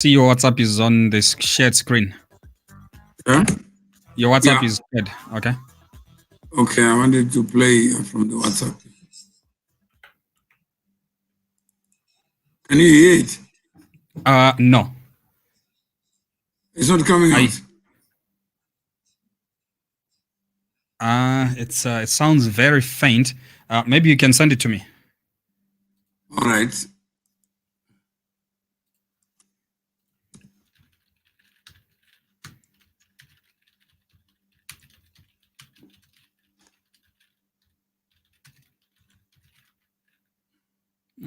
See, your WhatsApp is on this shared screen. Huh? Your WhatsApp Yeah. is shared. Okay. Okay, I wanted to play from the WhatsApp. Can you hear it? No. It's not coming out. It sounds very faint. Maybe you can send it to me. All right.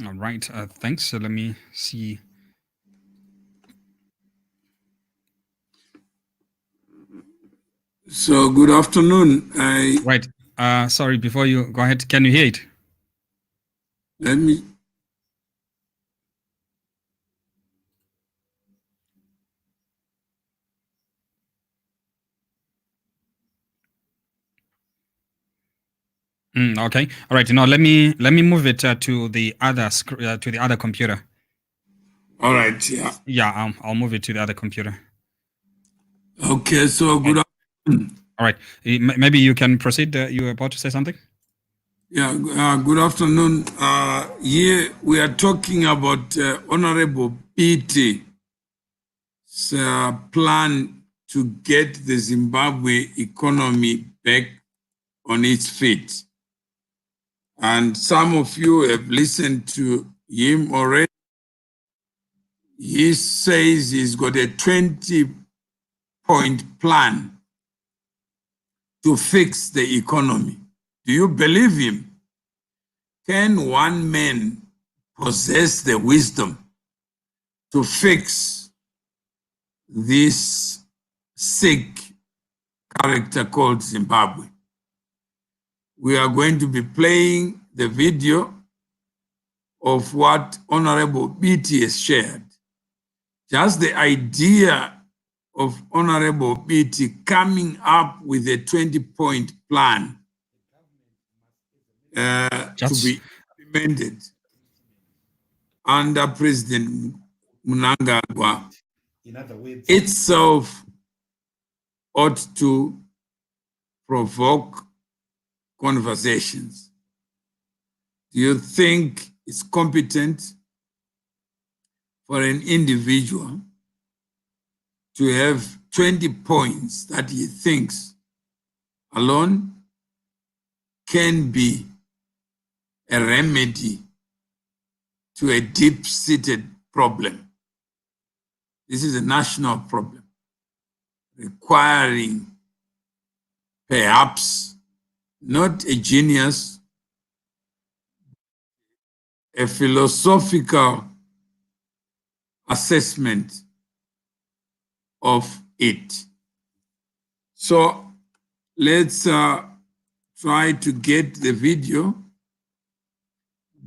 All right. Thanks. So let me see. So good afternoon. Right. Sorry. Before you go ahead, can you hear it? Let me. Okay. All right. Now let me move it to the other computer. All right. Yeah. Yeah. I'll move it to the other computer. Okay. So good afternoon. All right. Maybe you can proceed. You were about to say something. Yeah. Good afternoon. Here we are talking about Honorable Biti plan to get the Zimbabwe economy back on its feet. And some of you have listened to him already. He says he's got a 20-point plan to fix the economy. Do you believe him? Can one man possess the wisdom to fix this sick character called Zimbabwe? We are going to be playing the video of what Honorable Biti has shared. Just the idea of Honorable Biti coming up with a 20-point plan to be implemented under President Mnangagwa itself ought to provoke conversations. Do you think it's competent for an individual to have 20 points that he thinks alone can be a remedy to a deep-seated problem? This is a national problem requiring perhaps not a genius, a philosophical assessment of it. So let's try to get the video,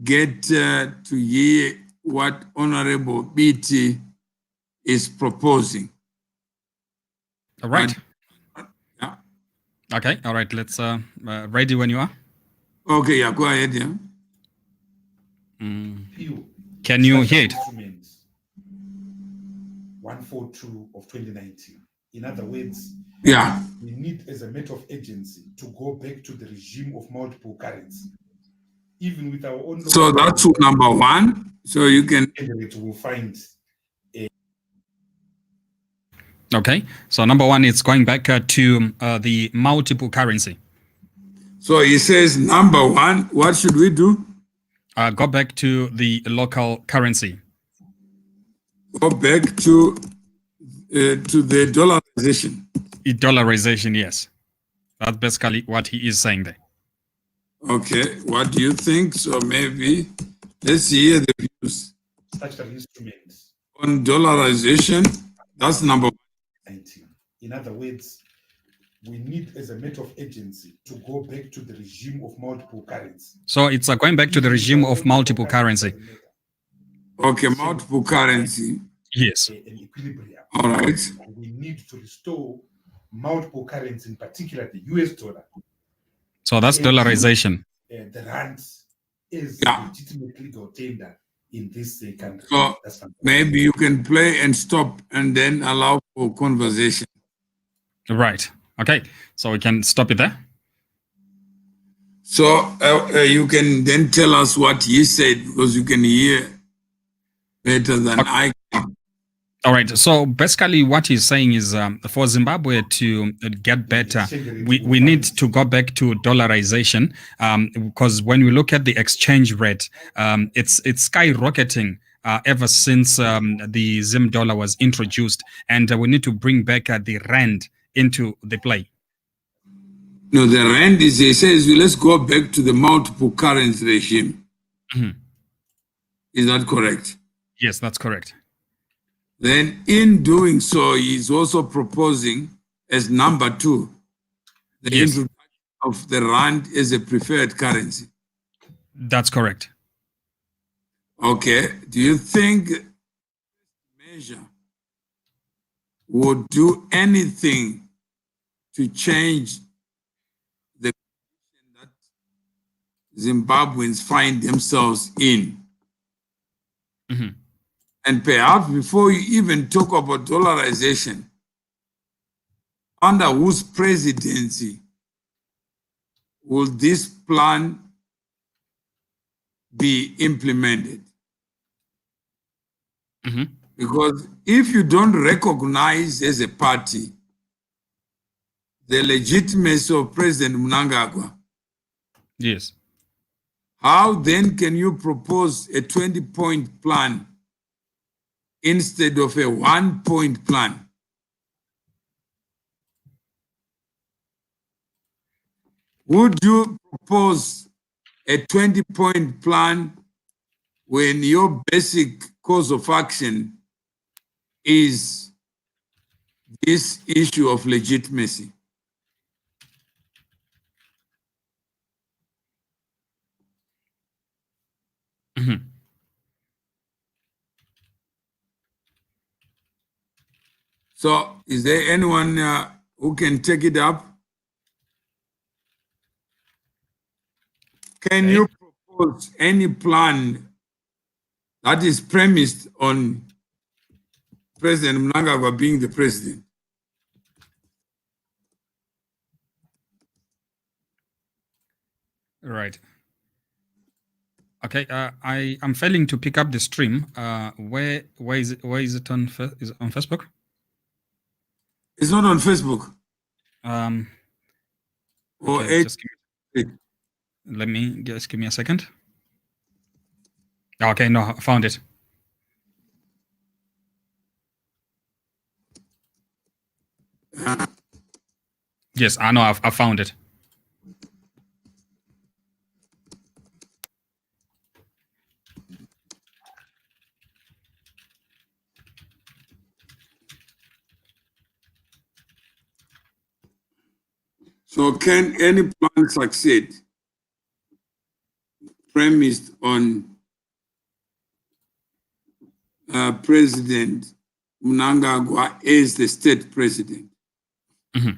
get to hear what Honorable Biti is proposing. All right. Yeah. Okay. All right. Let's ready when you are. Okay. Yeah. Go ahead. Yeah. Can you hear it? 142 of 2019. In other words, yeah, we need, as a matter of urgency, to go back to the regime of multiple currency, even with our own. So that's number one. So you can. Will find. Okay. So number one, it's going back to the multiple currency. So he says, number one, what should we do? Go back to the local currency. Go back to the dollarization. Dollarization, yes. That's basically what he is saying there. Okay, what do you think? So maybe let's hear the views. Structural instruments. On dollarization, that's number 19. In other words, we need, as a matter of urgency, to go back to the regime of multiple currency. So it's going back to the regime of multiple currency. Okay, multiple currency. Yes. An equilibrium. All right. We need to restore multiple currency, in particular the US dollar. So that's dollarization. The rand is legitimate legal tender in this country. So maybe you can play and stop and then allow for conversation. Right. Okay. So we can stop it there. So you can then tell us what he said, because you can hear better than I can. All right. So basically, what he's saying is for Zimbabwe to get better, we need to go back to dollarization, because when we look at the exchange rate, it's skyrocketing ever since the Zim dollar was introduced, and we need to bring back the rand into the play. No, the rand is, he says, let's go back to the multiple currency regime. Mm-hmm. Is that correct? Yes, that's correct. Then in doing so, he's also proposing as number 2, the introduction of the rand as a preferred currency. That's correct. Okay. Do you think measure would do anything to change the condition that Zimbabweans find themselves in? Mm-hmm. And perhaps before you even talk about dollarization, under whose presidency will this plan be implemented? Mm-hmm. Because if you don't recognize as a party the legitimacy of President Mnangagwa, yes, how then can you propose a 20-point plan instead of a 1-point plan? Would you propose a 20-point plan when your basic course of action is this issue of legitimacy? Mm-hmm. So is there anyone who can take it up? Can you propose any plan that is premised on President Mnangagwa being the president? Right. Okay. I'm failing to pick up the stream. Where is it? Where is it on? Is it on Facebook? It's not on Facebook. Okay, let me just give me a second. Okay, no, I found it. Yes, I know. I found it. So can any plan succeed premised on President Mnangagwa as the state president? Mm-hmm.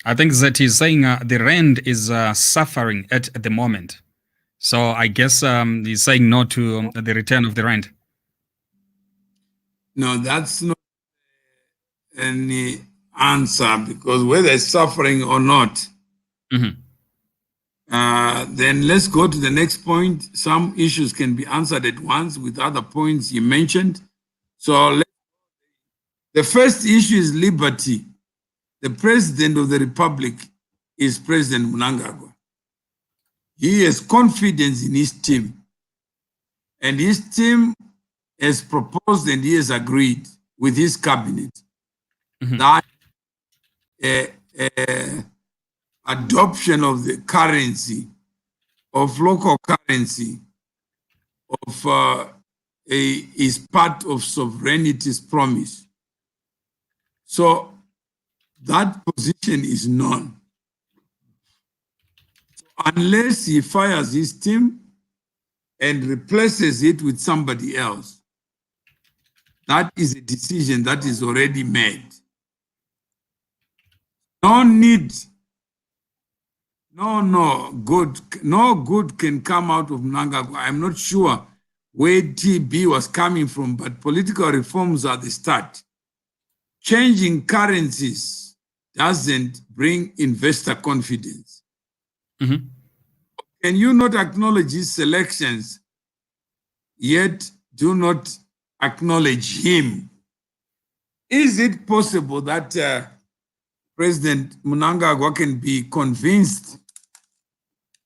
I think that he's saying the rand is suffering at the moment. So I guess he's saying no to the return of the rand. No, that's not any answer, because whether it's suffering or not, mm-hmm. Then let's go to the next point. Some issues can be answered at once with other points you mentioned. So the first issue is liberty. The president of the republic is President Mnangagwa. He has confidence in his team, and his team has proposed and he has agreed with his cabinet mm-hmm. that adoption of the currency, of local currency, is part of sovereignty's promise. So that position is known. So unless he fires his team and replaces it with somebody else, that is a decision that is already made. No need No good can come out of Mnangagwa. I'm not sure where TB was coming from, but political reforms are the start. Changing currencies doesn't bring investor confidence. Mm-hmm. Can you not acknowledge his selections, yet do not acknowledge him? Is it possible that President Mnangagwa can be convinced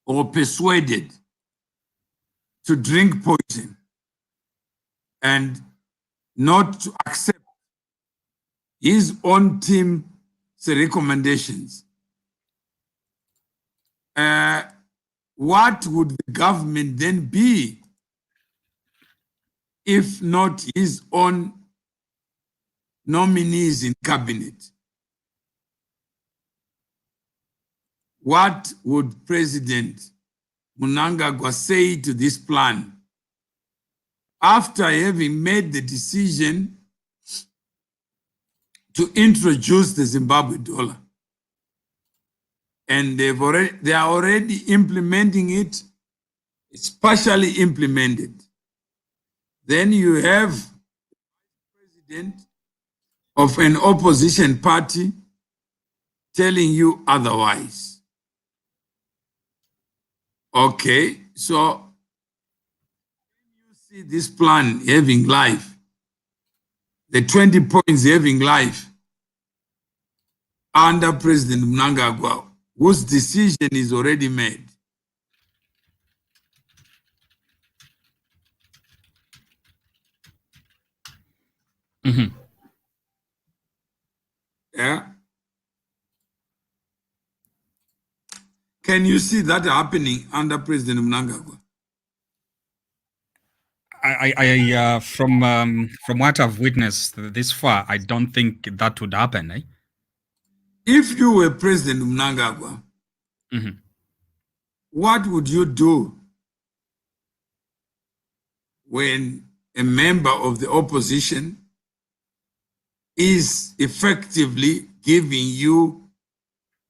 or persuaded to drink poison and not to accept his own team's recommendations? What would the government then be if not his own nominees in cabinet? What would President Mnangagwa say to this plan after having made the decision to introduce the Zimbabwe dollar? And they are already implementing it. It's partially implemented. Then you have president of an opposition party telling you otherwise. Okay, so you see this plan having life, the 20 points having life under President Mnangagwa, whose decision is already made. Mm-hmm. Yeah. Can you see that happening under President Mnangagwa? From what I've witnessed this far, I don't think that would happen. Eh? If you were President Mnangagwa, Mm-hmm. what would you do when a member of the opposition is effectively giving you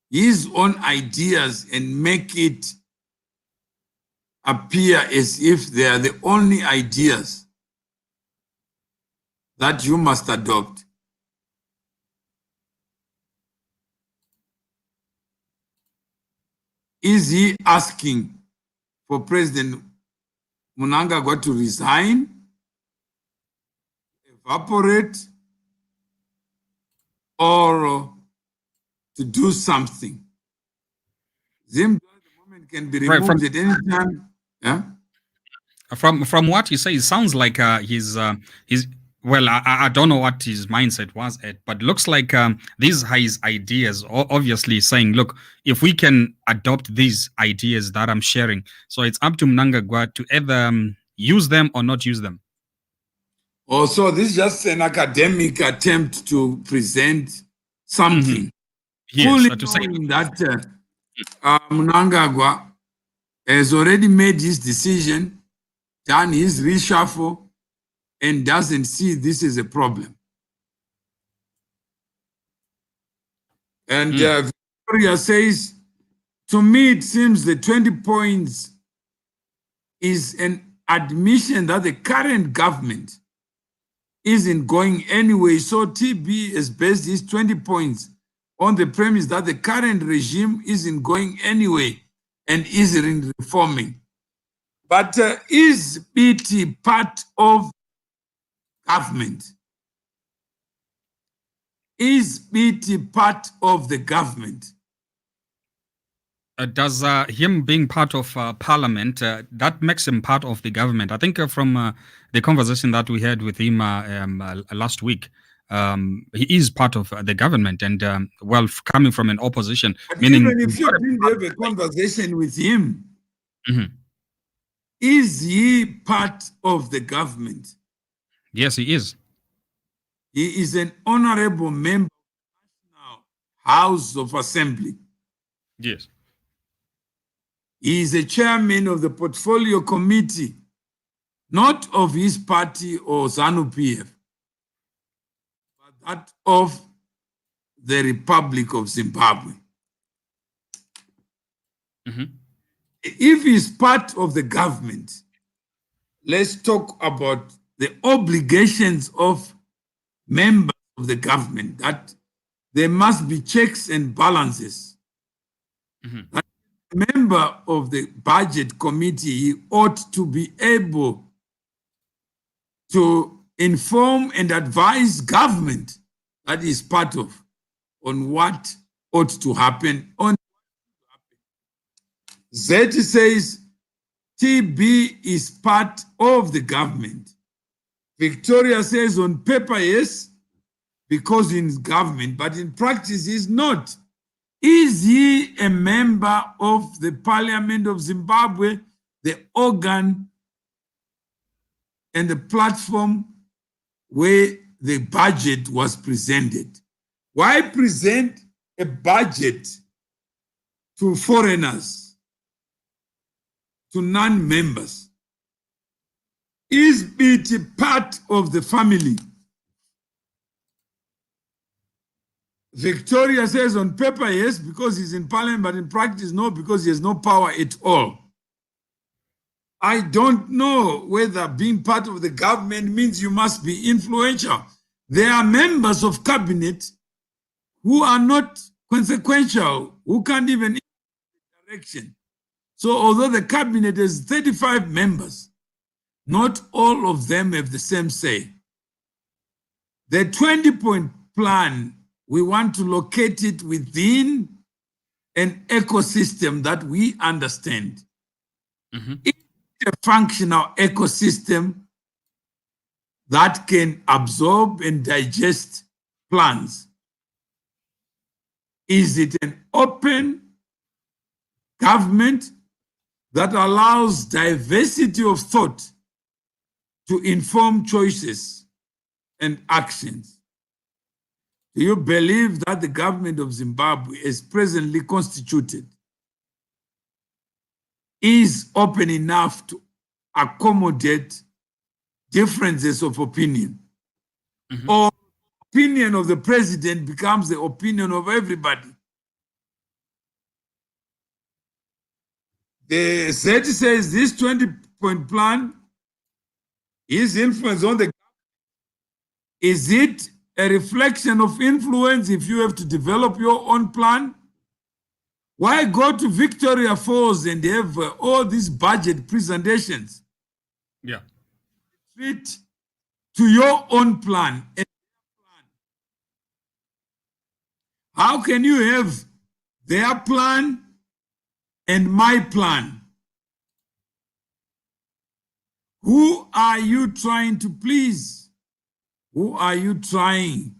his own ideas and make it appear as if they are the only ideas that you must adopt? Is he asking for President Mnangagwa to resign, evaporate, or to do something? Zimbabwe at the moment can be Right, removed at any time. Yeah? From what you say, it sounds like he's well, I don't know what his mindset was at, but looks like these are his ideas. Obviously, saying, look, if we can adopt these ideas that I'm sharing, so it's up to Mnangagwa to either use them or not use them. Also, this is just an academic attempt to present something. Yes, Fully to say, knowing that Mnangagwa has already made his decision, done his reshuffle, and doesn't see this as a problem. And Victoria says, to me, it seems the 20 points is an admission that the current government isn't going anyway. So TB has based his 20 points on the premise that the current regime isn't going anyway and isn't reforming. But is Biti part of government? Is Biti part of the government? does him being part of parliament, that makes him part of the government? I think from the conversation that we had with him last week, he is part of the government, and well, coming from an opposition, But meaning even if you didn't have a conversation with him, is he part of the government? Yes, he is. He is an honorable member of the National House of Assembly. Yes. He is a chairman of the portfolio committee, not of his party or ZANU-PF, but that of the Republic of Zimbabwe. Mhm. If he's part of the government, let's talk about the obligations of members of the government, that there must be checks and balances. Mhm. That member of the budget committee, he ought to be able to inform and advise government that is part of on what ought to happen. On Z says TB is part of the government. Victoria says on paper, yes, because in government, but in practice he's not. Is he a member of the Parliament of Zimbabwe, the organ and the platform where the budget was presented? Why present a budget to foreigners, to non-members? Is Biti part of the family? Victoria says on paper, yes, because he's in parliament, but in practice, no, because he has no power at all. I don't know whether being part of the government means you must be influential. There are members of cabinet who are not consequential, who can't even direction. So although the cabinet has 35 members, not all of them have the same say. The 20-point plan, we want to locate it within an ecosystem that we understand. Mhm. It's a functional ecosystem that can absorb and digest plans. Is it an open government that allows diversity of thought to inform choices and actions? Do you believe that the government of Zimbabwe, as presently constituted, is open enough to accommodate differences of opinion? Mhm. Or opinion of the president becomes the opinion of everybody? The Z says this 20-point plan is influence on the. Is it a reflection of influence if you have to develop your own plan? Why go to Victoria Falls and have all these budget presentations? Yeah. Fit to your own plan. How can you have their plan and my plan? Who are you trying to please? Who are you trying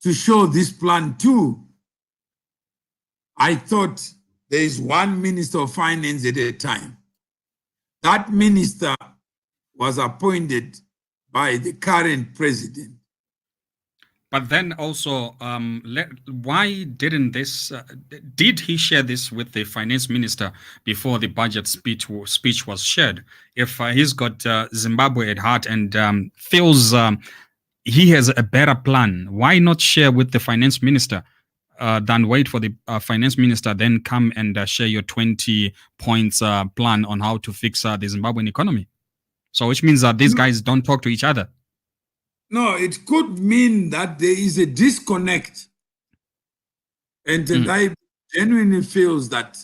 to show this plan to? I thought there is one minister of finance at a time. That minister was appointed by the current president. But then also, why didn't this? Did he share this with the finance minister before the budget speech was shared? If he's got Zimbabwe at heart and feels he has a better plan, why not share with the finance minister than wait for the finance minister then come and share your 20 points plan on how to fix the Zimbabwean economy? So which means that these guys don't talk to each other. No, it could mean that there is a disconnect. And I genuinely feels that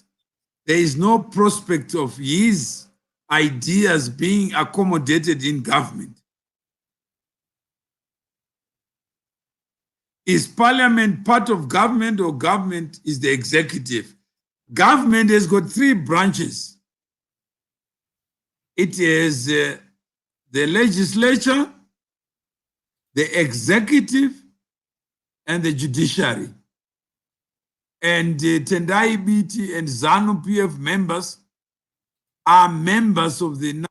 there is no prospect of his ideas being accommodated in government. Is parliament part of government or government is the executive? Government has got three branches. It is the legislature, the executive, and the judiciary. And Tendai Biti and ZANU-PF members are members of the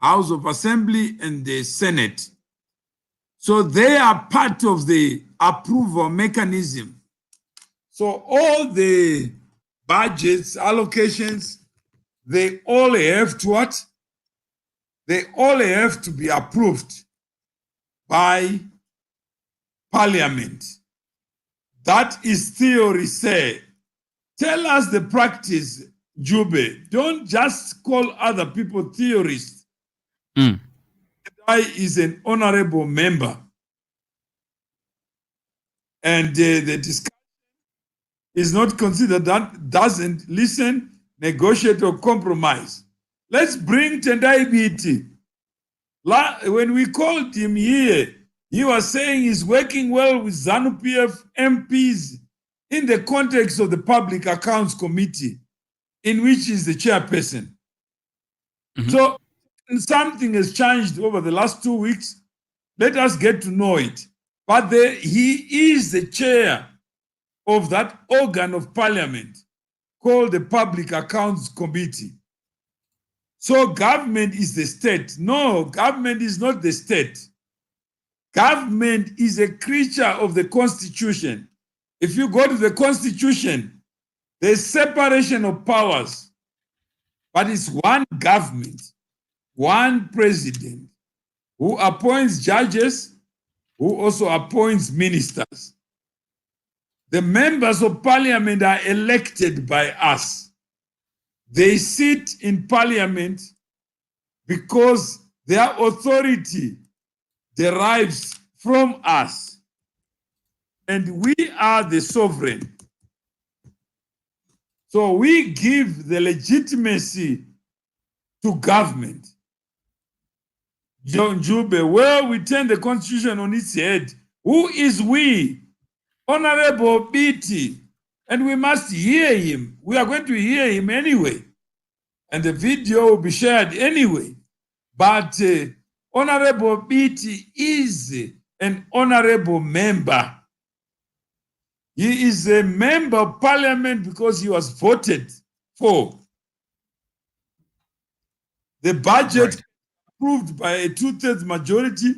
House of Assembly and the Senate. So they are part of the approval mechanism. So all the budgets, allocations, they all have to what? They all have to be approved by Parliament. That is theory, say. Tell us the practice, Jube. Don't just call other people theorists. Mm. I is an honorable member. And the discussion is not considered, that doesn't listen, negotiate, or compromise. Let's bring Tendai Biti. When we called him here, he was saying he's working well with ZANU-PF MPs in the context of the Public Accounts Committee, in which he's the chairperson. Mm-hmm. So something has changed over the last 2 weeks. Let us get to know it. But he is the chair of that organ of parliament called the Public Accounts Committee. So government is the state. No, government is not the state. Government is a creature of the Constitution. If you go to the Constitution, there's separation of powers, but it's one government, one president who appoints judges, who also appoints ministers. The members of parliament are elected by us. They sit in parliament because their authority derives from us. And we are the sovereign. So we give the legitimacy to government. John Jube, well, we turn the Constitution on its head. Who is we? Honorable Biti. And we must hear him. We are going to hear him anyway. And the video will be shared anyway. But Honorable Biti is an honorable member. He is a member of parliament because he was voted for. The budget approved by a 2/3 majority,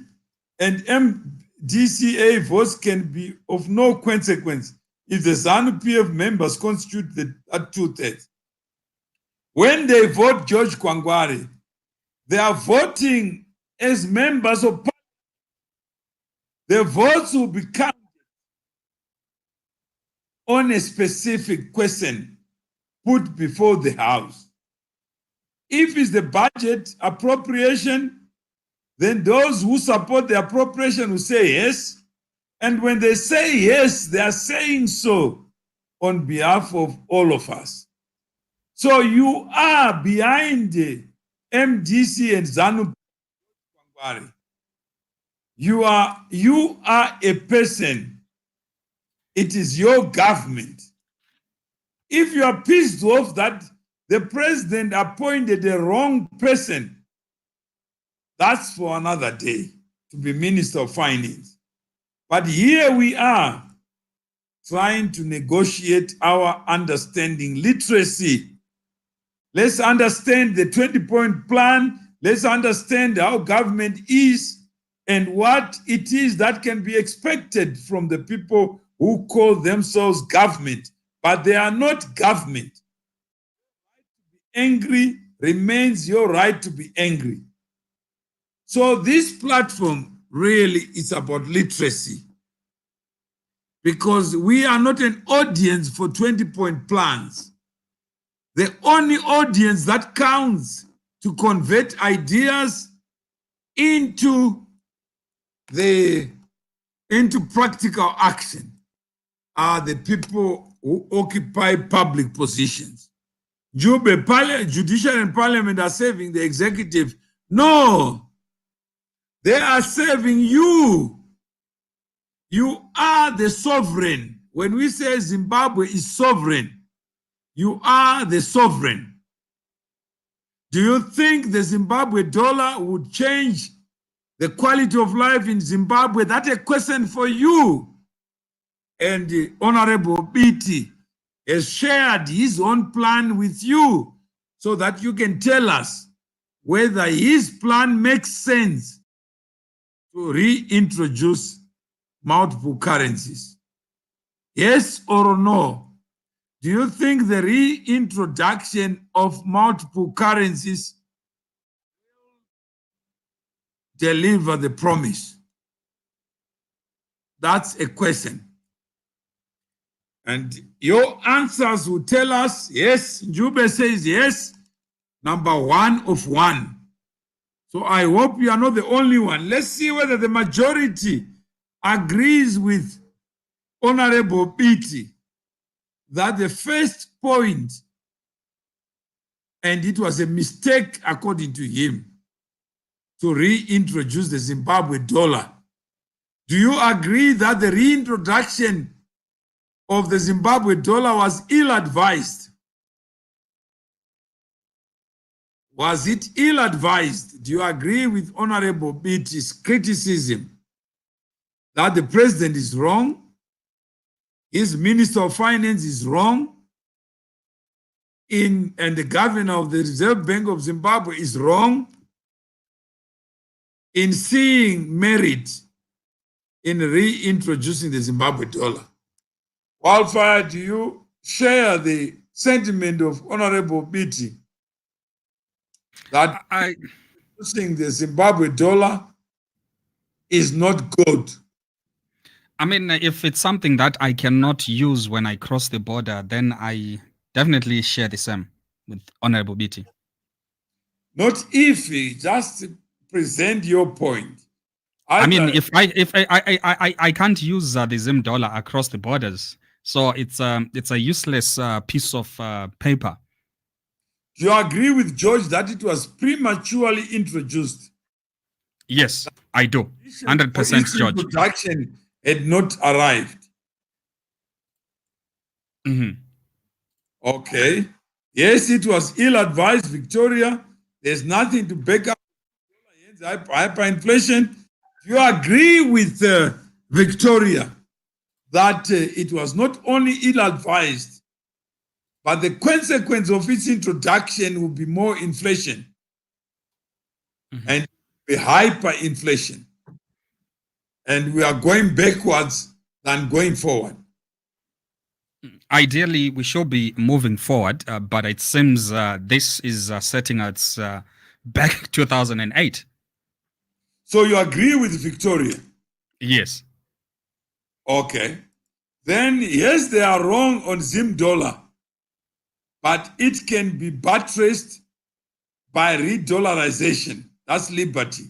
and MDCA votes can be of no consequence if the ZANU-PF members constitute that 2/3. When they vote George Kwangware, they are voting as members of parliament. The votes will be counted on a specific question put before the House. If it's the budget appropriation, then those who support the appropriation will say yes. And when they say yes, they are saying so on behalf of all of us. So you are behind the MDC and ZANU. You are a person. It is your government. If you are pissed off that the president appointed the wrong person, that's for another day to be Minister of Finance. But here we are trying to negotiate our understanding literacy. Let's understand the 20-point plan. Let's understand how government is and what it is that can be expected from the people who call themselves government, but they are not government. Angry remains your right to be angry. So this platform really is about literacy, because we are not an audience for 20-point plans. The only audience that counts to convert ideas into practical action are the people who occupy public positions. Judicial and parliament are serving the executive. No, they are serving you. You are the sovereign. When we say Zimbabwe is sovereign, you are the sovereign. Do you think the Zimbabwe dollar would change the quality of life in Zimbabwe? That's a question for you. And the Honorable Biti has shared his own plan with you so that you can tell us whether his plan makes sense to reintroduce multiple currencies. Yes or no? Do you think the reintroduction of multiple currencies will deliver the promise? That's a question. And your answers will tell us, yes, Njube says yes, number 1 of 1. So I hope you are not the only one. Let's see whether the majority agrees with Honorable Biti that the first point, and it was a mistake according to him, to reintroduce the Zimbabwe dollar. Do you agree that the reintroduction of the Zimbabwe dollar was ill-advised? Was it ill-advised? Do you agree with Honorable Biti's criticism that the president is wrong, his Minister of Finance is wrong, and the governor of the Reserve Bank of Zimbabwe is wrong in seeing merit in reintroducing the Zimbabwe dollar? Wildfire, do you share the sentiment of Honorable Biti that using the Zimbabwe dollar is not good? I mean, if it's something that I cannot use when I cross the border, then I definitely share the same with Honorable Biti. Not if, just present your point. I mean, if I can't use the Zim dollar across the borders, so it's a useless piece of paper. Do you agree with George that it was prematurely introduced? Yes, I do. 100%, George. Introduction had not arrived. Mm-hmm. Okay. Yes, it was ill-advised, Victoria. There's nothing to back up hyperinflation. Do you agree with Victoria that it was not only ill-advised, but the consequence of its introduction will be more inflation and be hyperinflation? And we are going backwards than going forward. Ideally, we should be moving forward, but it seems this is setting us back 2008. So you agree with Victoria? Yes. Okay. Then, yes, they are wrong on Zim dollar, but it can be buttressed by re-dollarization. That's liberty.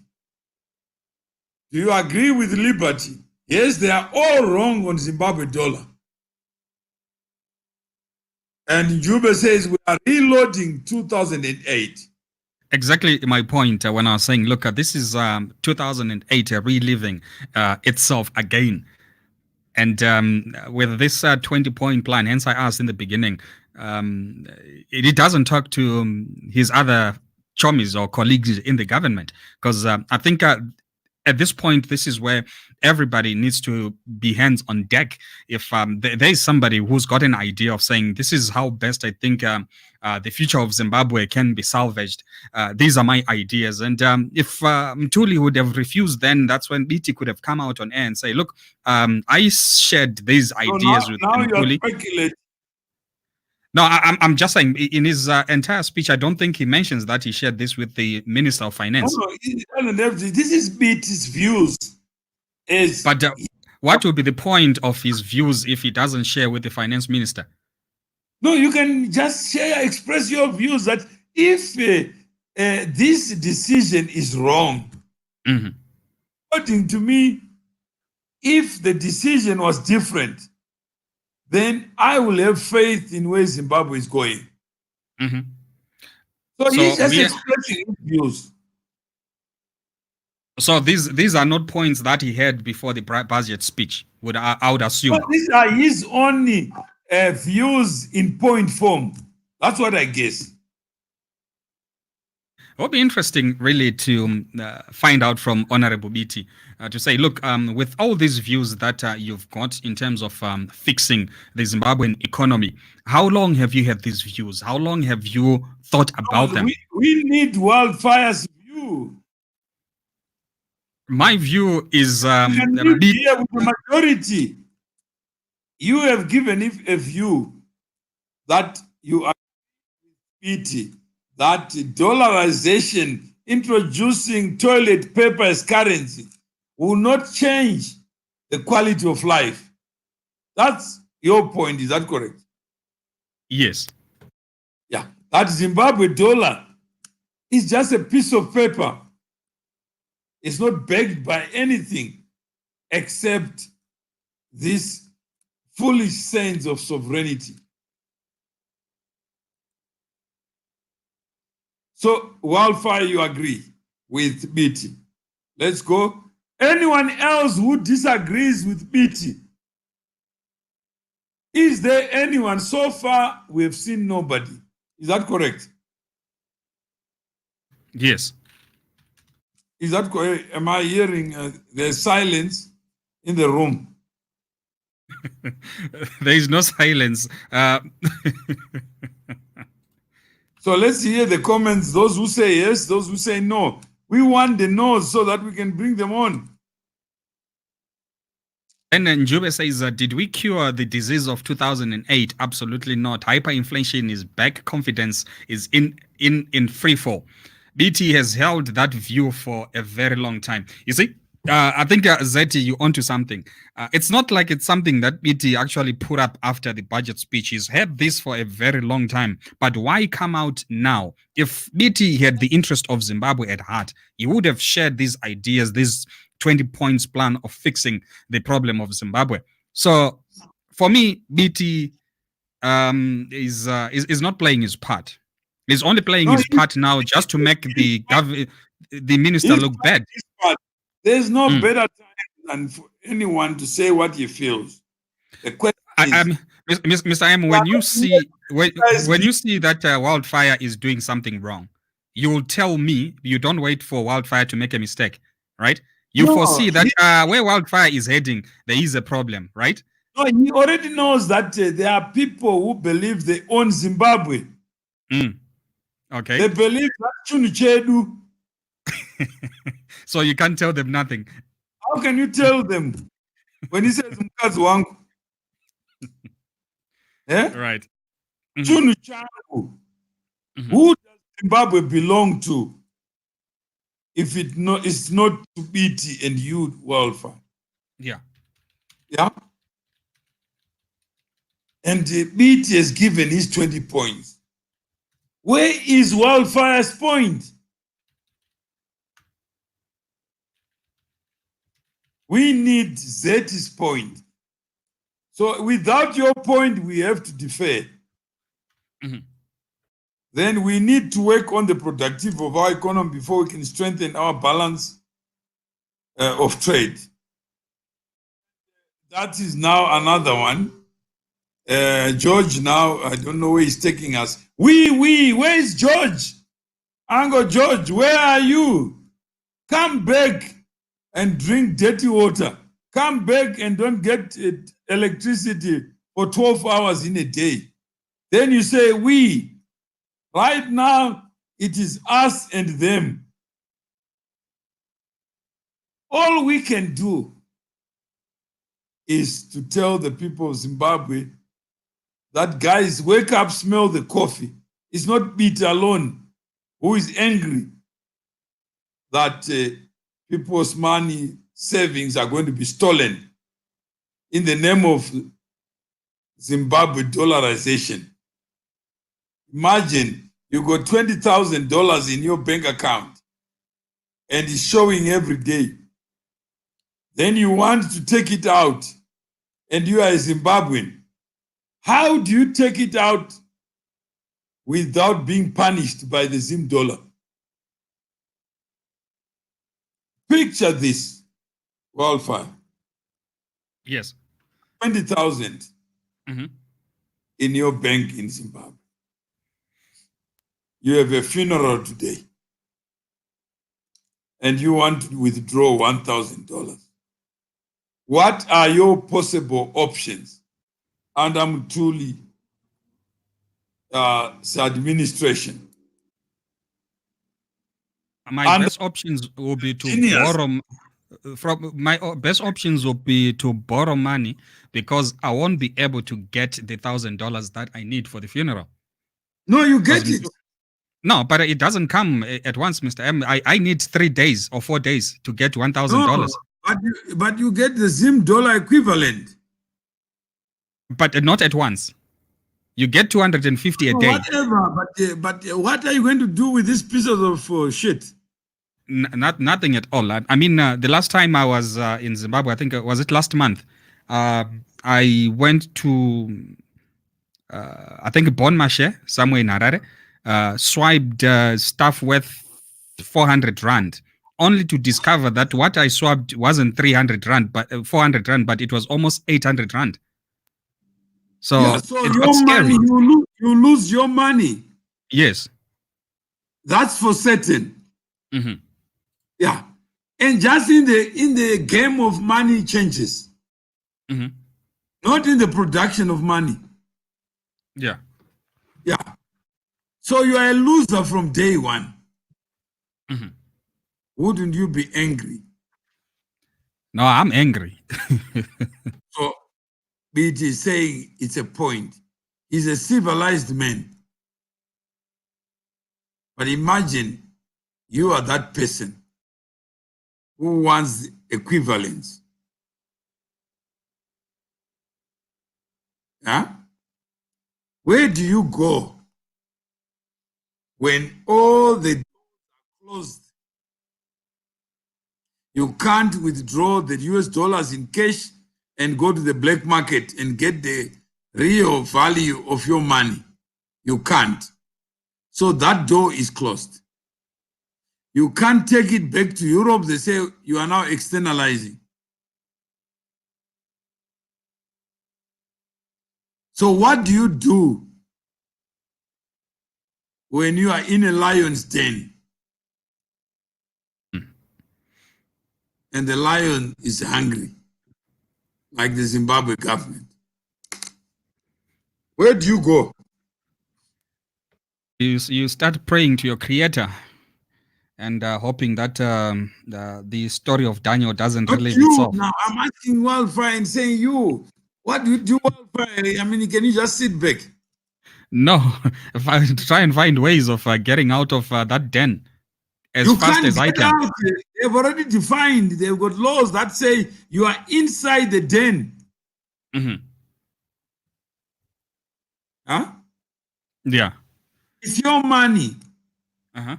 Do you agree with liberty? Yes, they are all wrong on Zimbabwe dollar. And Njube says we are reloading 2008. Exactly my point when I was saying, look, this is 2008 reliving itself again. And with this 20-point plan, hence I asked in the beginning, it doesn't talk to his other chummies or colleagues in the government, because I think at this point, this is where everybody needs to be hands on deck. If there's somebody who's got an idea of saying, this is how best I think the future of Zimbabwe can be salvaged, these are my ideas. And if Mtuli would have refused, then that's when Biti could have come out on air and say, look, I shared these ideas with Mtuli. No, I'm just saying, in his entire speech, I don't think he mentions that he shared this with the Minister of Finance. No, this is Biti's views. But what will be the point of his views if he doesn't share with the Finance Minister? No, you can just express your views that if this decision is wrong, according to me, if the decision was different, then I will have faith in where Zimbabwe is going. So he's just expressing his views. So these are not points that he had before the budget speech, I would assume. But these are his only views in point form. That's what I guess. It would be interesting, really, to find out from Honorable Biti to say, look, with all these views that you've got in terms of fixing the Zimbabwean economy, how long have you had these views? How long have you thought about them? We need Wildfire's view. My view is here with the majority. You have given a view that you are Biti, that dollarization, introducing toilet paper as currency, will not change the quality of life. That's your point. Is that correct? Yes. Yeah. That Zimbabwe dollar is just a piece of paper. It's not backed by anything except this foolish sense of sovereignty. So, Wildfire, you agree with Biti. Let's go. Anyone else who disagrees with Biti? Is there anyone? So far, we have seen nobody. Is that correct? Yes. Is that correct? Am I hearing there's silence in the room? There is no silence. So let's hear the comments. Those who say yes, those who say no. We want the no's so that we can bring them on. And Njube says, did we cure the disease of 2008? Absolutely not. Hyperinflation is back. Confidence is in free fall. BT has held that view for a very long time. You see, I think, Zeti, you're onto something. It's not like it's something that BT actually put up after the budget speech. He's had this for a very long time. But why come out now? If BT had the interest of Zimbabwe at heart, he would have shared these ideas, this 20 points plan of fixing the problem of Zimbabwe. So for me, BT is not playing his part. He's only playing his part now just to make the minister look bad. There's no better time than for anyone to say what he feels. The question is, Mr. M, when you see that Wildfire is doing something wrong, you will tell me. You don't wait for Wildfire to make a mistake, right? You foresee that where Wildfire is heading, there is a problem, right? No, he already knows that there are people who believe they own Zimbabwe. Okay. They believe that Chunichedu. So you can't tell them nothing. How can you tell them when he says Mkazi wangu? Right. Chunuchangu. Who does Zimbabwe belong to? If it's not to BT and you, Wildfire. Yeah. Yeah. And BT has given his 20 points. Where is Wildfire's point? We need Zeti's point. So without your point, we have to defer. Then we need to work on the productivity of our economy before we can strengthen our balance of trade. That is now another one. George now, I don't know where he's taking us. Where is George? Uncle George, where are you? Come back and drink dirty water. Come back and don't get electricity for 12 hours in a day. Then you say we. Right now, it is us and them. All we can do is to tell the people of Zimbabwe that, guys, wake up, smell the coffee. It's not Biti alone who is angry that people's money savings are going to be stolen in the name of Zimbabwe dollarization. Imagine you got $20,000 in your bank account and it's showing every day. Then you want to take it out and you are a Zimbabwean. How do you take it out without being punished by the Zim dollar? Picture this, Wildfire. Yes. 20,000 in your bank in Zimbabwe. You have a funeral today and you want to withdraw $1,000. What are your possible options under Mutuli administration? My best options will be to borrow. My best options will be to borrow money because I won't be able to get the $1,000 that I need for the funeral. No, you get it. No, but it doesn't come at once, Mr. M. I need 3 days or 4 days to get $1,000. No, but you get the Zim dollar equivalent. but not at once. You get 250 a day. Whatever, but what are you going to do with these pieces of shit? Nothing at all. I mean, the last time I was in Zimbabwe, I think was it last month. I went to I think Bon Marché, somewhere in Harare, swiped stuff worth 400 rand, only to discover that what I swapped wasn't 300 rand, but 400 rand, but it was almost 800 rand. So, yeah, so it your got scary. money, you lose your money. Yes. That's for certain. Mm-hmm. Yeah. And just in the game of money changes, Mm-hmm. not in the production of money. Yeah. Yeah. So you are a loser from day one. Mm-hmm. Wouldn't you be angry? No, I'm angry. So Biti is saying it's a point. He's a civilized man. But imagine you are that person who wants equivalence. Huh? Where do you go when all the doors are closed? You can't withdraw the US dollars in cash and go to the black market and get the real value of your money. You can't. So that door is closed. You can't take it back to Europe. They say you are now externalizing. So what do you do when you are in a lion's den and the lion is hungry, like the Zimbabwe government? Where do you go? You start praying to your creator and hoping that the story of Daniel doesn't Not relive you. itself. Now I'm asking Wildfire and saying you. What do you do, Wildfire? I mean, can you just sit back? No, if I try and find ways of getting out of that den as You fast can't as I get can. out. They've already defined. They've got laws that say you are inside the den. Mm-hmm. Huh? Yeah. It's your money. Uh-huh.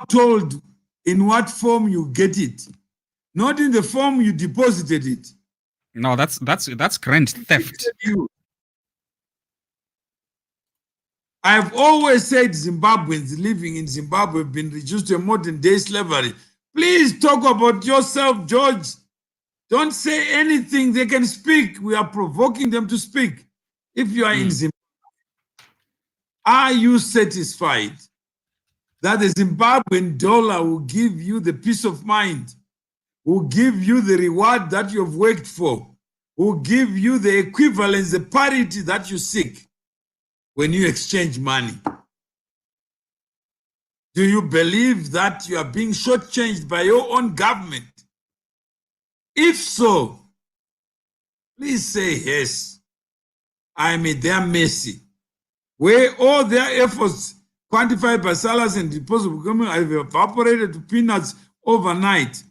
Told in what form you get it, not in the form you deposited it. No, that's grand theft. I've always said Zimbabweans living in Zimbabwe have been reduced to a modern day slavery. Please talk about yourself, George. Don't say anything. They can speak. We are provoking them to speak. If you are in Zimbabwe, are you satisfied that the Zimbabwean dollar will give you the peace of mind, will give you the reward that you have worked for, will give you the equivalence, the parity that you seek when you exchange money? Do you believe that you are being shortchanged by your own government? If so, please say yes. I am at their mercy. Where all their efforts quantified by salaries and disposable income have evaporated to peanuts overnight.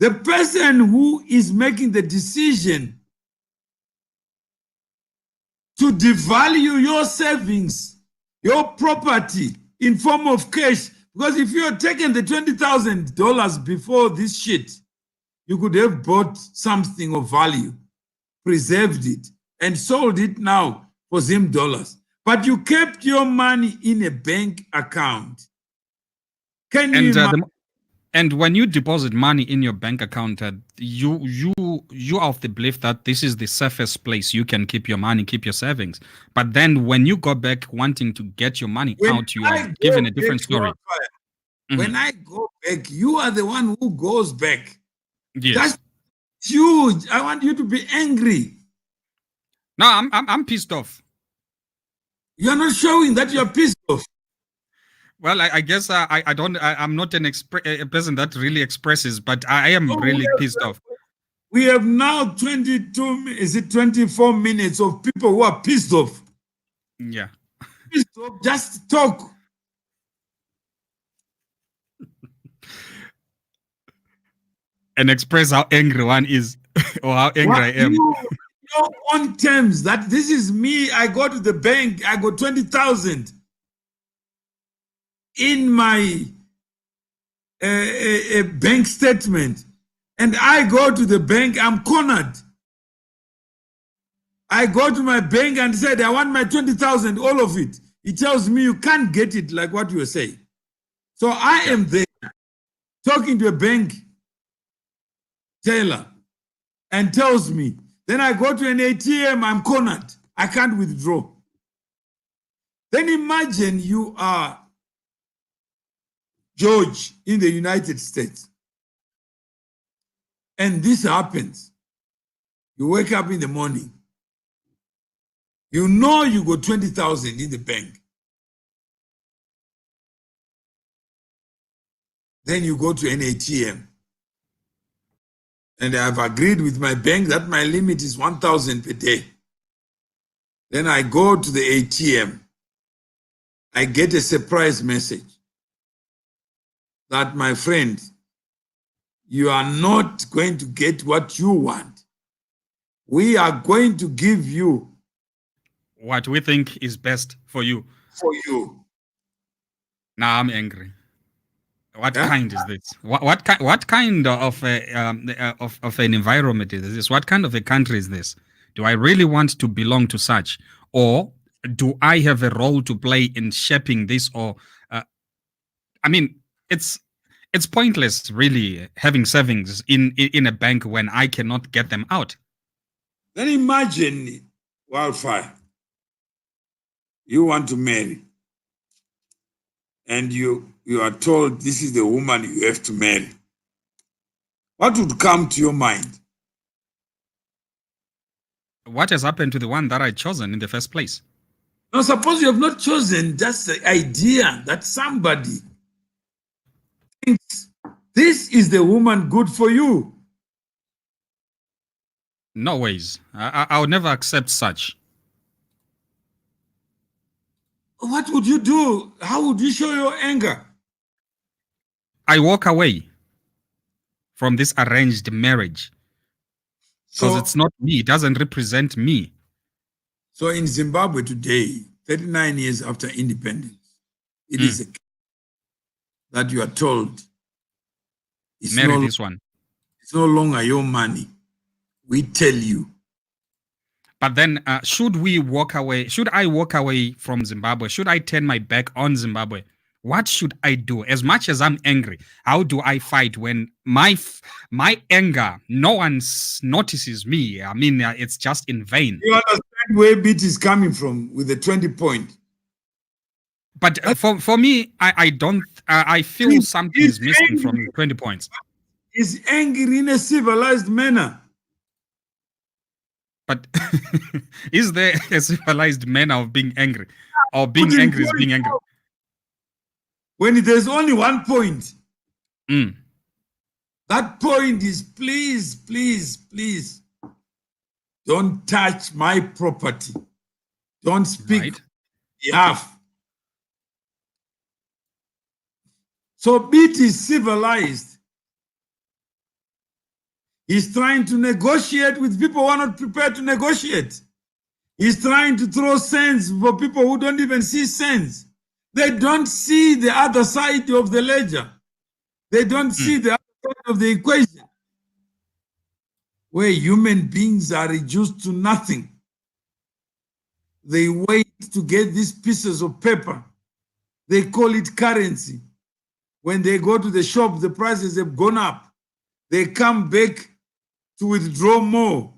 The person who is making the decision to devalue your savings, your property in form of cash, because if you had taken the $20,000 before this shit, you could have bought something of value, preserved it, and sold it now for Zim dollars. But you kept your money in a bank account. Can you imagine? And when you deposit money in your bank account, you are of the belief that this is the safest place you can keep your money, keep your savings. But then when you go back wanting to get your money out, you are given a different story. When I go back, you are the one who goes back. Yes. That's huge. I want you to be angry. No, I'm pissed off. You're not showing that you're pissed off. Well, I guess I'm not a person that really expresses, but I am really pissed off. We have now 24 minutes of people who are pissed off. Yeah. Pissed off, just talk. And express how angry one is or how angry I am. your own terms that this is me. I go to the bank, I got 20,000 in my bank statement, and I go to the bank, I'm cornered. I go to my bank and said, I want my 20,000, all of it. He tells me you can't get it, like what you were saying. So I am there talking to a bank teller and tells me, then I go to an ATM, I'm cornered. I can't withdraw. Then imagine you are George in the United States. And this happens. You wake up in the morning. You know you got 20,000 in the bank. Then you go to an ATM. And I've agreed with my bank that my limit is 1,000 per day. Then I go to the ATM. I get a surprise message that, my friend, you are not going to get what you want. We are going to give you what we think is best for you. For you. Now I'm angry. What kind is this? What kind of an environment is this? What kind of a country is this? Do I really want to belong to such, or do I have a role to play in shaping this? Or, I mean, it's pointless, really, having savings in a bank when I cannot get them out. Then imagine, Wildfire, you want to marry, and you are told this is the woman you have to marry. What would come to your mind? What has happened to the one that I chosen in the first place? Now, suppose you have not chosen, just the idea that somebody thinks this is the woman good for you. No ways. I would never accept such. What would you do? How would you show your anger? I walk away from this arranged marriage because it's not me. It doesn't represent me. So in Zimbabwe today, 39 years after independence, it is a case that you are told marry this one. It's no longer your money. We tell you. But then should we walk away? Should I walk away from Zimbabwe? Should I turn my back on Zimbabwe? What should I do? As much as I'm angry, how do I fight when my anger, no one notices me? I mean, it's just in vain. You understand where Biti is coming from with the 20 point. But for me, I don't. I feel something is missing from the 20 points. He's angry in a civilized manner. But is there a civilized manner of being angry? Or being angry is being angry? When there's only 1 point, that point is please, please, please, don't touch my property. Don't speak on behalf. So Biti is civilized. He's trying to negotiate with people who are not prepared to negotiate. He's trying to throw sense for people who don't even see sense. They don't see the other side of the ledger. They don't see the other side of the equation, where human beings are reduced to nothing. They wait to get these pieces of paper. They call it currency. When they go to the shop, the prices have gone up. They come back to withdraw more.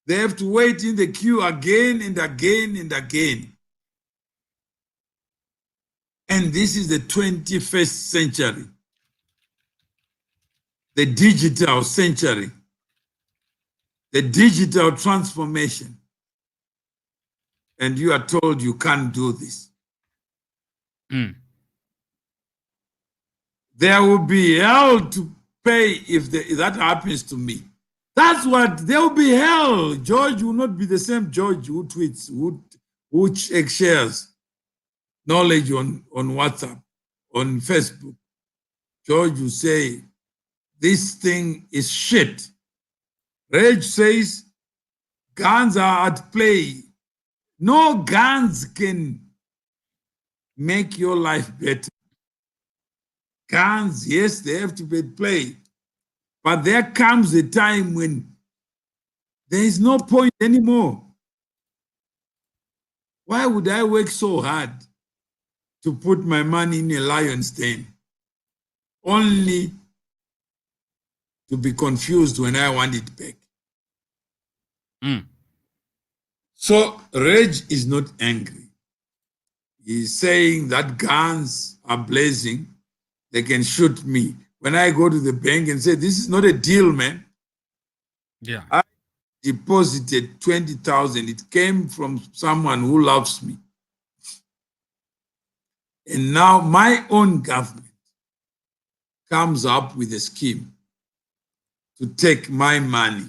They have to wait in the queue again and again and again. And this is the 21st century, the digital century, the digital transformation. And you are told you can't do this. There will be hell to pay if that happens to me. That's what, there will be hell. George will not be the same George who tweets, who shares knowledge on WhatsApp, on Facebook. George will say, this thing is shit. Reg says, Guns are at play. No guns can make your life better. Guns, yes, they have to be at play. But there comes a time when there is no point anymore. Why would I work so hard to put my money in a lion's den only to be confused when I want it back? So Reg is not angry. He's saying that guns are blazing. They can shoot me. When I go to the bank and say, this is not a deal, man. Yeah. I deposited 20,000. It came from someone who loves me. And now my own government comes up with a scheme to take my money.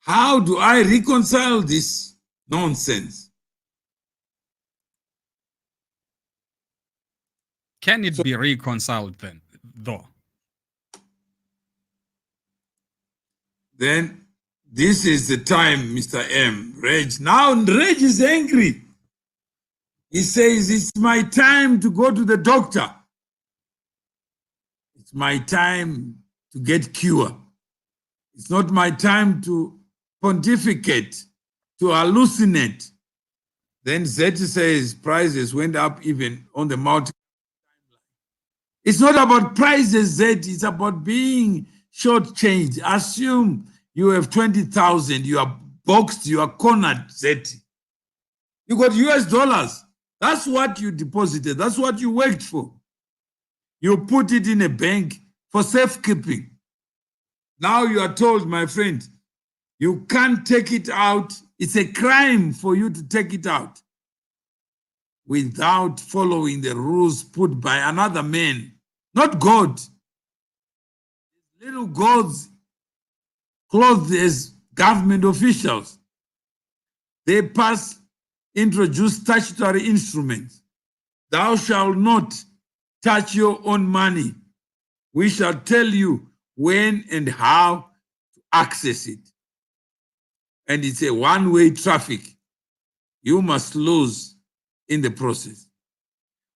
How do I reconcile this nonsense? Can it be reconciled then, though? Then this is the time, Mr. M. Reg. Now Reg is angry. He says, it's my time to go to the doctor. It's my time to get cured. It's not my time to pontificate, to hallucinate. Then Zeti says prices went up even on the mountain. It's not about prices, Zeti. It's about being shortchanged. Assume you have 20,000. You are boxed. You are cornered, Zeti. You got US dollars. That's what you deposited. That's what you worked for. You put it in a bank for safekeeping. Now you are told, my friend, you can't take it out. It's a crime for you to take it out without following the rules put by another man, not God. Little gods clothed as government officials. They introduce statutory instruments. Thou shalt not touch your own money. We shall tell you when and how to access it. And it's a one-way traffic. You must lose in the process.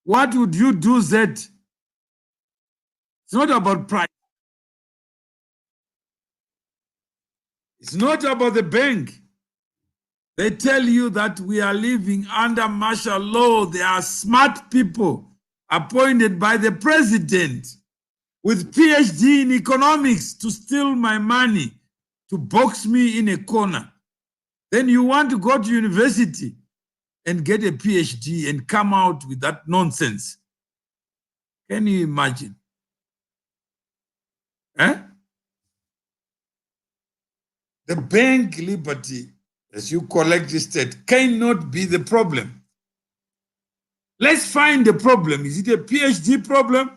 What would you do, Zed? It's not about price. It's not about the bank. They tell you that we are living under martial law. They are smart people appointed by the president with PhD in economics to steal my money, to box me in a corner. Then you want to go to university and get a PhD and come out with that nonsense. Can you imagine? The bank liberty, as you collect the state, cannot be the problem. Let's find the problem. Is it a PhD problem?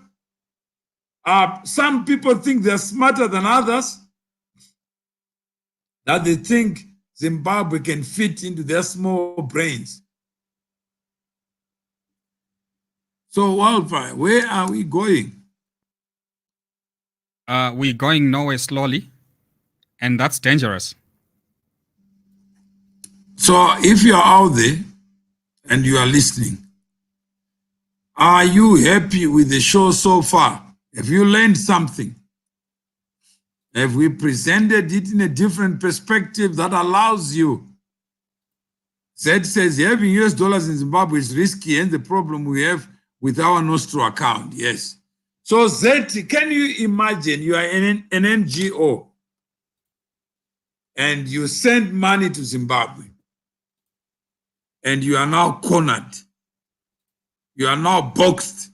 Some people think they're smarter than others, that they think Zimbabwe can fit into their small brains. So, Wildfire, where are we going? We're going nowhere slowly, and that's dangerous. So, if you're out there and you are listening, are you happy with the show so far? Have you learned something? Have we presented it in a different perspective that allows you? Zed says having US dollars in Zimbabwe is risky, and the problem we have with our Nostro account. Yes. So Zed, can you imagine you are an NGO and you send money to Zimbabwe and you are now cornered. You are now boxed.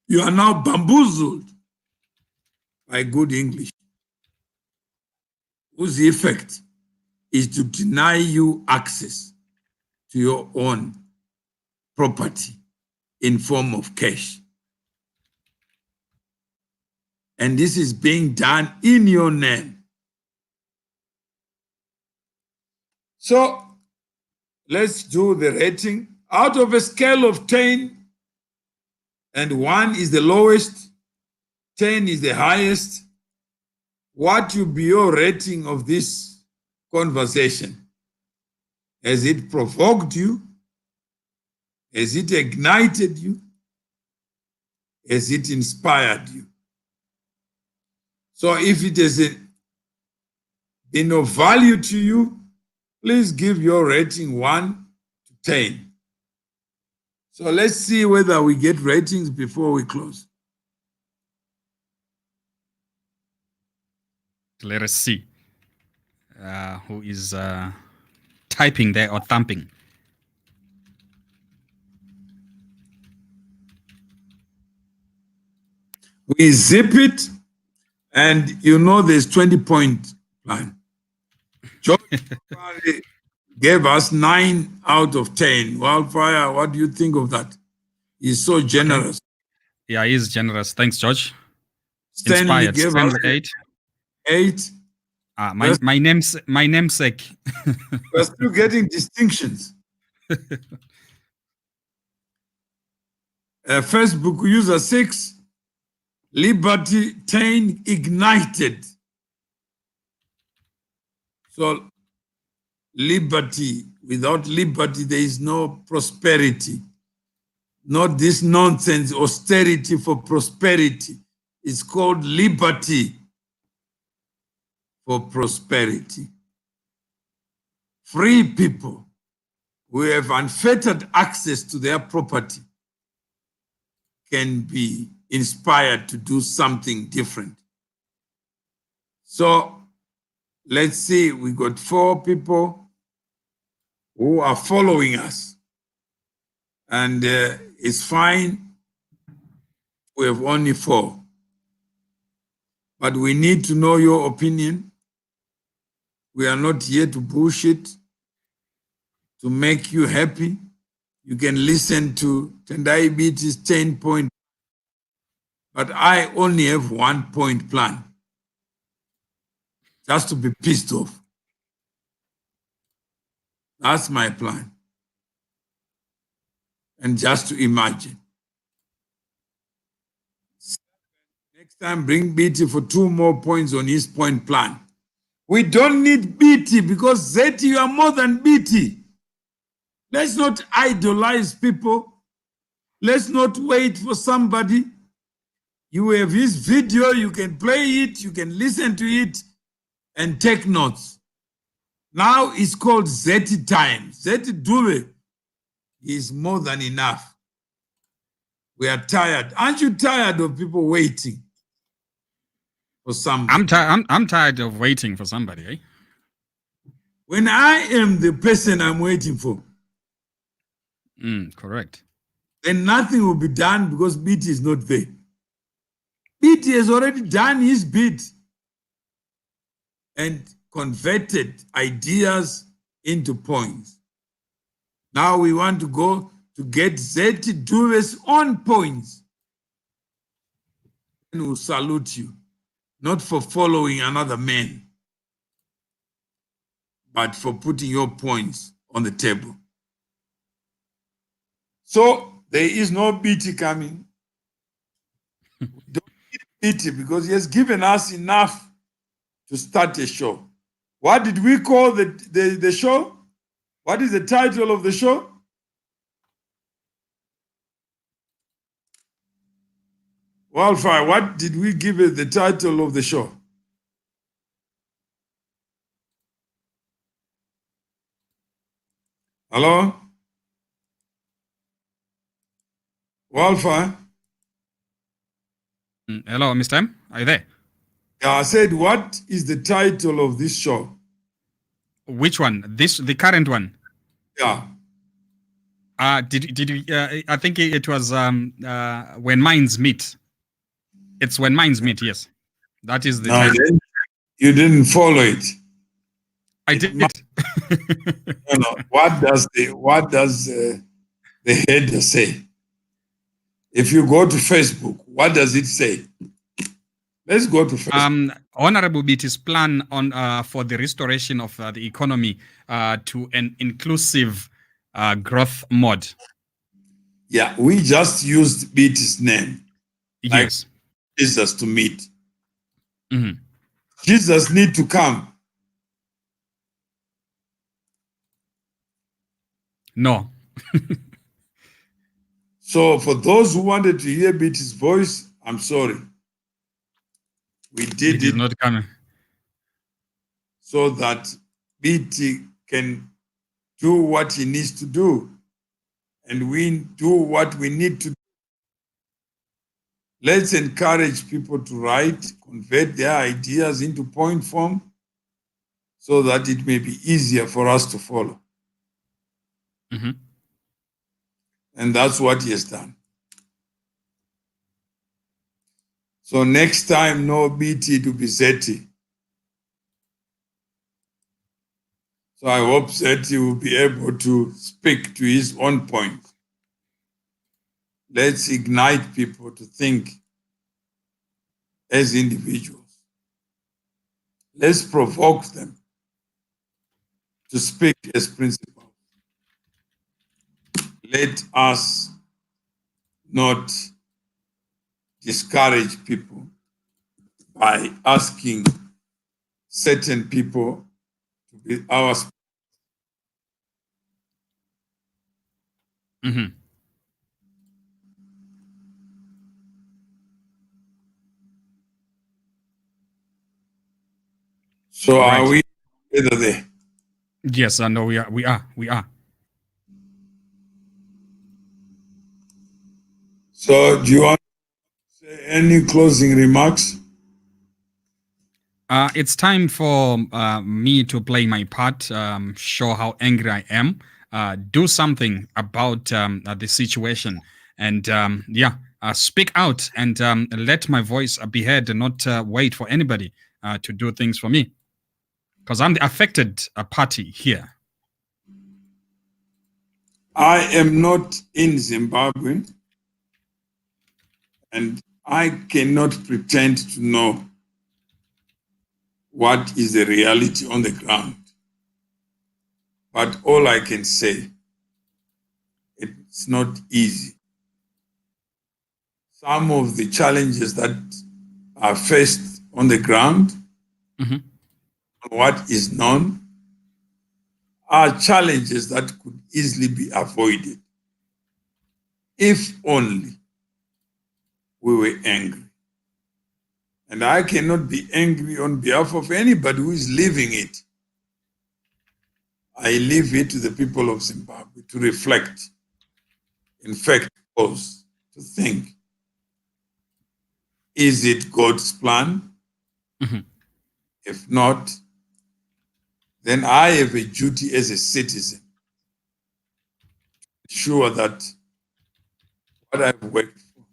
You are now bamboozled by good English. Whose effect is to deny you access to your own property in form of cash. And this is being done in your name. So let's do the rating. Out of a scale of 10, and 1 is the lowest, 10 is the highest, what will be your rating of this conversation? Has it provoked you? Has it ignited you? Has it inspired you? So if it has been of value to you, please give your rating 1 to 10. So let's see whether we get ratings before we close. Let us see who is typing there or thumping. We zip it, and you know there's 20-point plan. George gave us 9 out of 10. Wildfire, what do you think of that? He's so generous. Okay. Yeah, he's generous. Thanks, George. Stanley Inspired. gave Stanley us 8. 8. My namesake. We're still getting distinctions. Facebook user 6. Liberty 10, ignited. So liberty, without liberty, there is no prosperity. Not this nonsense, austerity for prosperity. It's called liberty for prosperity. Free people who have unfettered access to their property can be inspired to do something different. So let's see, we got 4 people who are following us, and it's fine. We have only 4, but we need to know your opinion. We are not here to bullshit, to make you happy. You can listen to Tendai Biti's 10-point, but I only have 1-point plan, just to be pissed off. That's my plan. And just to imagine. Next time, bring Biti for 2 more points on his point plan. We don't need Biti because Zeti, you are more than Biti. Let's not idolize people. Let's not wait for somebody. You have his video, you can play it, you can listen to it and take notes. Now it's called Zeti time. Zeti Dube is more than enough. We are tired. Aren't you tired of people waiting for somebody? I'm tired of waiting for somebody, eh? When I am the person I'm waiting for, correct. then nothing will be done because Biti is not there. Biti has already done his bit and converted ideas into points. Now we want to go to get Zeti Duve's own points. And we'll salute you, not for following another man, but for putting your points on the table. So there is no Biti coming. We don't need Biti because he has given us enough to start a show. What did we call the show? What is the title of the show? Wildfire, what did we give it the title of the show? Hello? Wildfire? Hello, Mr. M. Are you there? Yeah, I said, what is the title of this show? Which one? The current one? Yeah. Did you? I think it was When Minds Meet. It's When Minds Meet. Yes, that is the title. You didn't follow it. I did. No. What does the header say? If you go to Facebook, what does it say? Let's go to Facebook. Honorable Biti's plan on for the restoration of the economy to an inclusive growth mode. Yeah, we just used Biti's name. Yes. Jesus to meet. Mm-hmm. Jesus need to come. No. So for those who wanted to hear Biti's voice, I'm sorry. We did It is it not coming. so that Biti can do what he needs to do, and we do what we need to do. Let's encourage people to write, convert their ideas into point form, so that it may be easier for us to follow. Mm-hmm. And that's what he has done. So next time, no Biti to be Zeti. So I hope Zeti will be able to speak to his own point. Let's ignite people to think as individuals. Let's provoke them to speak as principals. Let us not discourage people by asking certain people to be our. Mm-hmm. So Right. are we together there? Yes, I know we are. We are. So do you want to say any closing remarks? It's time for me to play my part, show how angry I am, do something about the situation, and speak out and let my voice be heard and not wait for anybody to do things for me. Because I'm the affected party here. I am not in Zimbabwe, and I cannot pretend to know what is the reality on the ground. But all I can say, it's not easy. Some of the challenges that are faced on the ground, Mm-hmm. what is known, are challenges that could easily be avoided if only we were angry. And I cannot be angry on behalf of anybody who is living it. I leave it to the people of Zimbabwe to reflect, in fact, pause, to think. Is it God's plan? Mm-hmm. If not, then I have a duty as a citizen to ensure that what I've worked for,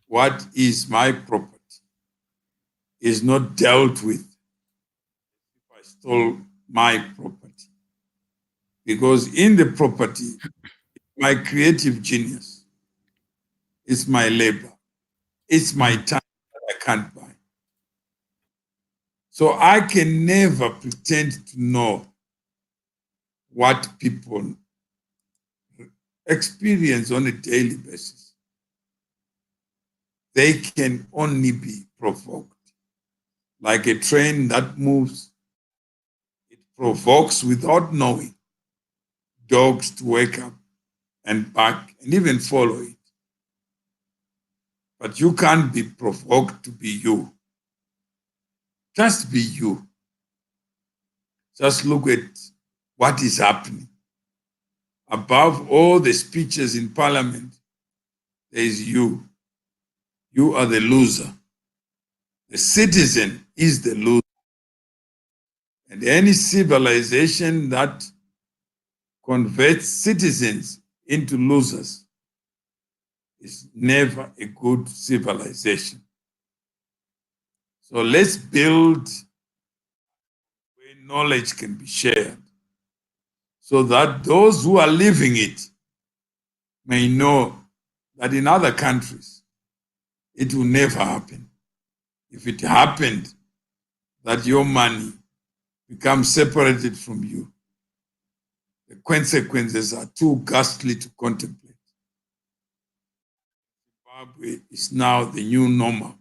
what is my property, is not dealt with if I stole my property. Because in the property, my creative genius, it's my labor, it's my time that I can't buy. So I can never pretend to know what people experience on a daily basis. They can only be provoked. Like a train that moves, it provokes without knowing dogs to wake up and bark and even follow it. But you can't be provoked to be you. Just be you. Just look at what is happening. Above all the speeches in parliament, there is you. You are the loser. The citizen is the loser. And any civilization that converts citizens into losers is never a good civilization. So let's build where knowledge can be shared so that those who are living it may know that in other countries it will never happen. If it happened that your money becomes separated from you, the consequences are too ghastly to contemplate. Zimbabwe is now the new normal.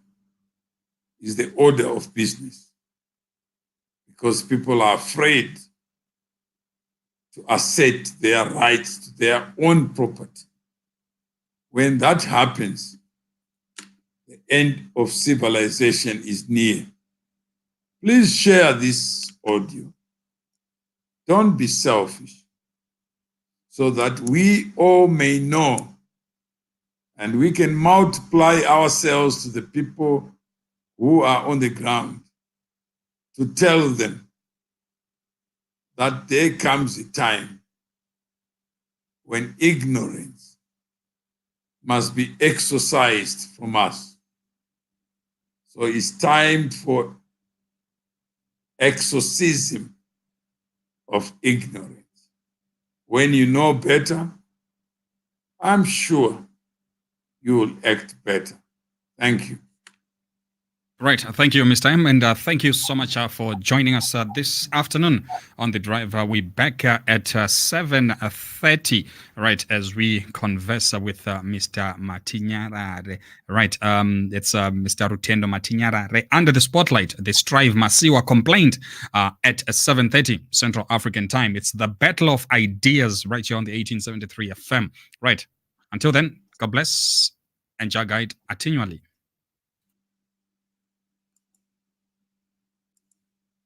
is the order of business, because people are afraid to assert their rights to their own property. When that happens, the end of civilization is near. Please share this audio. Don't be selfish, so that we all may know and we can multiply ourselves to the people who are on the ground to tell them that there comes a time when ignorance must be exorcised from us. So it's time for exorcism of ignorance. When you know better, I'm sure you will act better. Thank you. Right. Thank you, Mr. M. And thank you so much for joining us this afternoon on The Drive. We're back at 7:30, right, as we converse with Mr. Matinyarare. Right. It's Mr. Rutendo Matinyarare under the spotlight. The Strive Masiwa complaint at 7:30 Central African time. It's the battle of ideas right here on the 1873 FM. Right. Until then, God bless and Jagite continually.